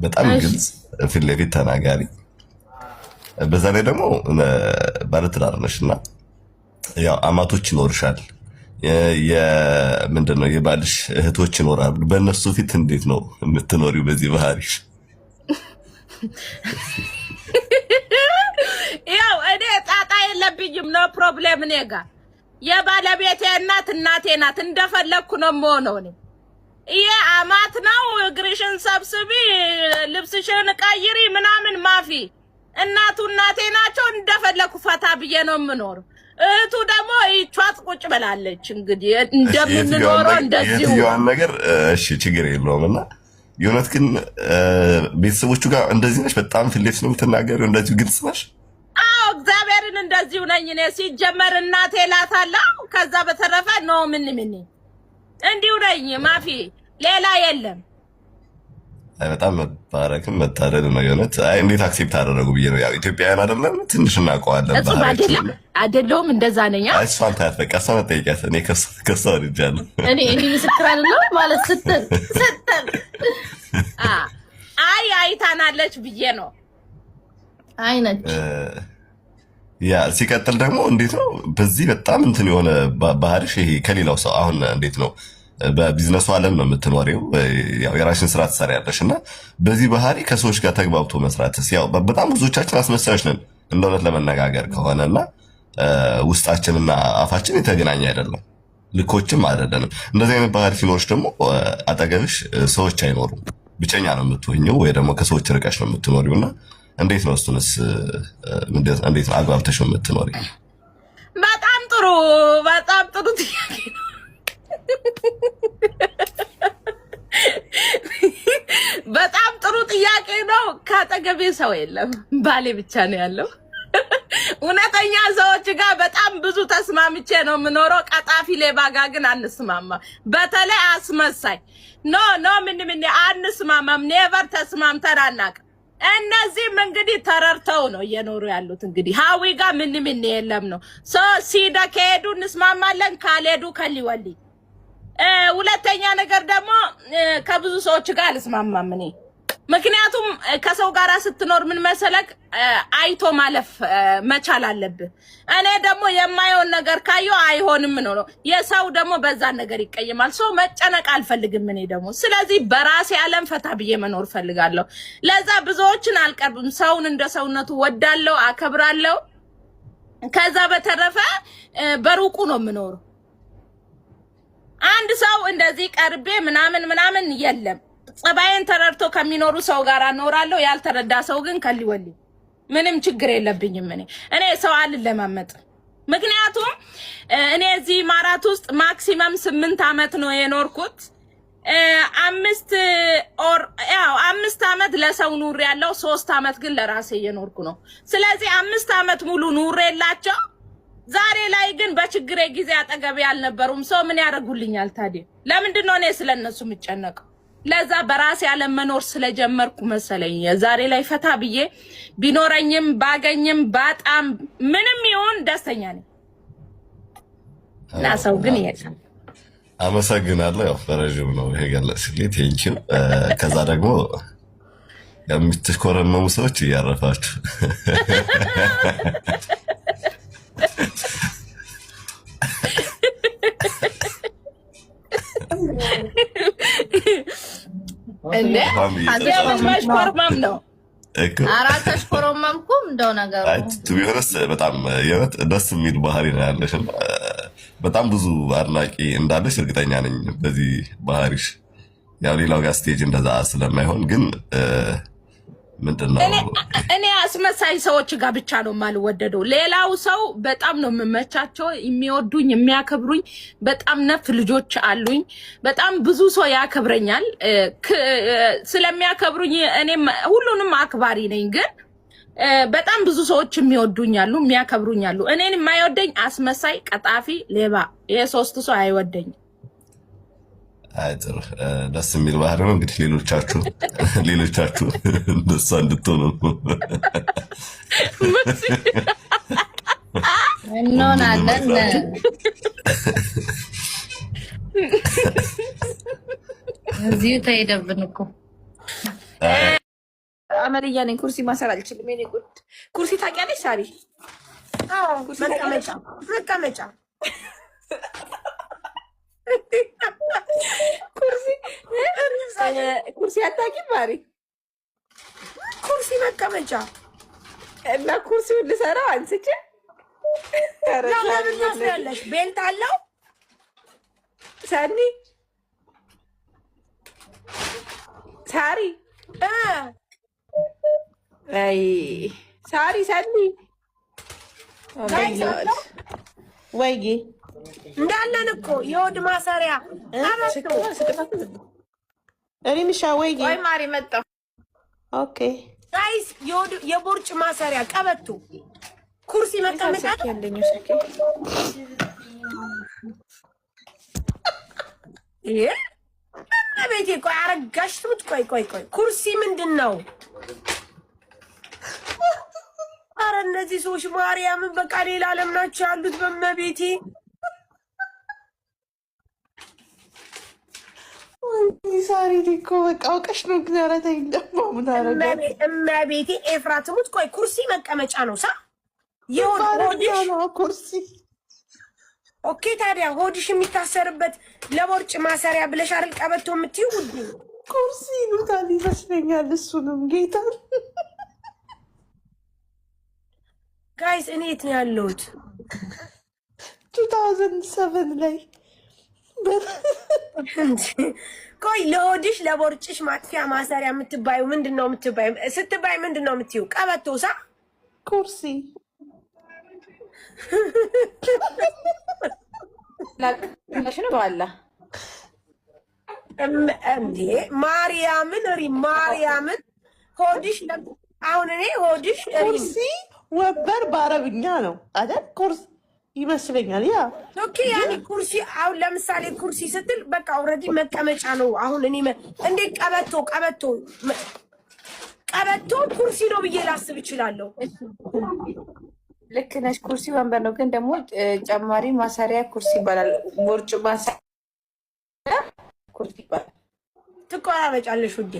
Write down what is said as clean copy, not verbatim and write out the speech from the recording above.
በጣም ግልጽ ፊት ለፊት ተናጋሪ በዛ ላይ ደግሞ ባለትዳር ነሽና ያው አማቶች ይኖርሻል የምንድነው የባልሽ እህቶች ይኖራሉ በእነሱ ፊት እንዴት ነው የምትኖሪው በዚህ ባህሪሽ ያው እኔ ጣጣ የለብኝም ነው ፕሮብሌም ነጋ የባለቤቴ እናቴ ናት እንደፈለኩ ነው የምሆነው እኔ ይሄ አማት ነው እግርሽን ሰብስቢ ልብስሽን ቀይሪ ምናምን ማፊ እናቴ ናቸው እንደፈለኩ ፈታ ብዬ ነው የምኖር እቱ ደግሞ ይቻት ቁጭ ብላለች እንግዲህ እንደምንኖረው እንደዚሁ የትኛውን ነገር እሺ ችግር የለውምና የሆነት ግን ቤተሰቦቹ ጋር እንደዚህ ነሽ በጣም ፍሌክስ ነው የምትናገሪው እንደዚህ ግልጽ ነሽ አዎ እግዚአብሔርን እንደዚሁ ነኝ እኔ ሲጀመር እናቴ ላታላው ከዛ በተረፈ ነው ምን እንዲሁ ነኝ ማፊ ሌላ የለም በጣም መባረክም መታደል ነው የሆነት አይ እንዴት አክሴፕት አደረጉ ብዬ ነው ያው ኢትዮጵያውያን አይደለም ትንሽ እናውቀዋለን ባህሪያችን አይደለም እንደዛ ነኝ እሷን ታያት በቃ እሷን ጠይቂያት እኔ ከሷ ልጃለሁ እኔ ምስክር አይደለም ማለት ስትል አይታናለች ብዬ ነው አይነች ያ ሲቀጥል ደግሞ እንዴት ነው በዚህ በጣም እንትን የሆነ ባህሪሽ ይሄ ከሌላው ሰው አሁን እንዴት ነው በቢዝነሱ ዓለም ነው የምትኖሪው ያው የራስሽን ስራ ትሰሪያለሽና በዚህ ባህሪ ከሰዎች ጋር ተግባብቶ መስራትስ ያው በጣም ብዙዎቻችን አስመሳዮች ነን እንደውነት ለመነጋገር ከሆነና ውስጣችንና አፋችን የተገናኘ አይደለም ልኮችም አይደለም እንደዚህ አይነት ባህሪ ሲኖርሽ ደግሞ አጠገብሽ ሰዎች አይኖሩም ብቸኛ ነው የምትሆኚው ወይ ደግሞ ከሰዎች ርቀሽ ነው የምትኖሪውና እንዴት ነው እሱንስ እንዴት አግባብተሽ ነው የምትኖሪው በጣም ጥሩ ጥያቄ ነው በጣም ጥሩ ጥያቄ ነው ካጠገቤ ሰው የለም ባሌ ብቻ ነው ያለው እውነተኛ ሰዎች ጋር በጣም ብዙ ተስማምቼ ነው የምኖረው ቀጣፊ ሌባ ጋር ግን አንስማማ በተለይ አስመሳይ ኖ ምን አንስማማም ኔቨር ተስማምተን አናውቅም እነዚህም እንግዲህ ተረርተው ነው እየኖሩ ያሉት እንግዲህ ሀዊ ጋር ምን የለም ነው ሲዳ ከሄዱ እንስማማለን ካልሄዱ ከሊወሊ ሁለተኛ ነገር ደግሞ ከብዙ ሰዎች ጋር አልስማማም እኔ ምክንያቱም ከሰው ጋር ስትኖር ምን መሰለክ አይቶ ማለፍ መቻል አለብህ እኔ ደግሞ የማይሆን ነገር ካየው አይሆንም ነው የሰው ደግሞ በዛ ነገር ይቀየማል ሰው መጨነቅ አልፈልግም እኔ ደግሞ ስለዚህ በራሴ ዓለም ፈታ ብዬ መኖር ፈልጋለሁ ለዛ ብዙዎችን አልቀርብም ሰውን እንደ ሰውነቱ ወዳለው አከብራለሁ ከዛ በተረፈ በሩቁ ነው የምኖረው አንድ ሰው እንደዚህ ቀርቤ ምናምን የለም ጸባይን ተረድቶ ከሚኖሩ ሰው ጋር አኖራለሁ ያልተረዳ ሰው ግን ከሊወሊ ምንም ችግር የለብኝም እኔ ሰው አልለማመጥ ምክንያቱም እኔ እዚህ ማራት ውስጥ ማክሲመም 8 አመት ነው የኖርኩት 5 አመት ለሰው ኑር ያለው 3 አመት ግን ለራሴ የኖርኩ ነው ስለዚህ 5 አመት ሙሉ ኑሬላቸው ዛሬ ላይ ግን በችግሬ ጊዜ አጠገብ ያልነበሩም ሰው ምን ያደርጉልኛል ታዲያ ለምንድን ነው እኔ ስለነሱ ምጨነቀው ለዛ በራሴ ዓለም መኖር ስለጀመርኩ መሰለኝ ዛሬ ላይ ፈታ ብዬ ቢኖረኝም ባገኝም ባጣም ምንም ይሁን ደስተኛ ነኝ እና ሰው ግን የለም አመሰግናለሁ ያው ፈረጅም ነው ይሄ ገለጽልኝ ቴንኪው ከዛ ደግሞ የምትኮረመሙ ሰዎች እያረፋችሁ እንዴ አዘማሽ ኮርማም ነው አራተሽ ኮርማምኩም እንደው ነገር ቢሆንስ በጣም ደስ የሚል ባህሪ ነው ያለሽ በጣም ብዙ አድናቂ እንዳለሽ እርግጠኛ ነኝ በዚህ ባህሪሽ ያው ሌላው ጋር ስቴጅ እንደዛ ስለማይሆን ግን ምንድነው እኔ አስመሳይ ሰዎች ጋር ብቻ ነው የማልወደደው ሌላው ሰው በጣም ነው የምመቻቸው የሚወዱኝ የሚያከብሩኝ በጣም ነፍ ልጆች አሉኝ በጣም ብዙ ሰው ያከብረኛል ስለሚያከብሩኝ እኔም ሁሉንም አክባሪ ነኝ ግን በጣም ብዙ ሰዎች የሚወዱኝ አሉ የሚያከብሩኝ አሉ እኔን የማይወደኝ አስመሳይ ቀጣፊ ሌባ የሶስት ሰው አይወደኝ አይጥር ደስ የሚል ባህሪ ነው እንግዲህ ሌሎቻችሁ እንደሷ እንድትሆኑ እንሆናለን እዚሁ ተይደብን እኮ አመልያ ነኝ። ኩርሲ ማሰር አልችልም። የኔ ጉድ ኩርሲ ታውቂያለሽ ሳሪ? አዎ መቀመጫ መቀመጫ ኩርሲ አታውቂም ማሪ? ኩርሲ መቀመጫ እና ኩርሲውን ልሰራው አንስቼ ለምን ታስሪያለሽ? ቤልት አለው ሳኒ ሳሪ አይ ሳሪ ሳኒ ወይዬ እንዳለን እኮ የሆድ ማሰሪያ ሪምሻ ወይዬ ወይ ማሪ መጣሁ። ኦኬ ጋይስ የቦርጭ ማሰሪያ ቀበቶ ኩርሲ መቀመጫ ይሄ ቤቴ ቆይ አረጋሽ ትሙት ቆይ ኩርሲ ምንድን ነው? አረ እነዚህ ሰዎች ማርያምን በቃ ሌላ ዓለም ናቸው ያሉት። በመቤቴ ሳሪ እኮ በቃ አውቀሽ ነው ግን ኧረ ተይ ደግሞ ምን አረጋ እመቤቴ ኤፍራ ትሙት ቆይ ኩርሲ መቀመጫ ነው ሳ የሆድሽ ኩርሲ ኦኬ ታዲያ ሆድሽ የሚታሰርበት ለቦርጭ ማሰሪያ ብለሽ አይደል ቀበቶ የምትይው? ውድ ኩርሲ ይሉታል ይመስለኛል። እሱንም ጌታ ጋይስ እኔ የት ነው ያለሁት? 2007 ላይ ቆይ ለሆድሽ ለቦርጭሽ ማጥፊያ ማሰሪያ የምትባዩ ምንድን ነው የምትባዩ? ስትባይ ምንድን ነው የምትይው? ቀበቶ ሳ ኩርሲ እንዴ ማርያምን ሆድሽ አሁን እኔ ሆድሽ ኩርሲ ወንበር በአረብኛ ነው አይደል? ኩርሲ ይመስለኛል። ያ ኦኬ ያኔ ኩርሲ አሁን ለምሳሌ ኩርሲ ስትል በቃ ኦልሬዲ መቀመጫ ነው። አሁን እኔ እንዴ ቀበቶ ኩርሲ ነው ብዬ ላስብ እችላለሁ። ልክ ነሽ። ኩርሲ ወንበር ነው፣ ግን ደግሞ ጨማሪ ማሰሪያ ኩርሲ ይባላል። ቦርጭ ማሰሪያ ኩርሲ ይባላል። ትቆራረጫለሽ ውዴ።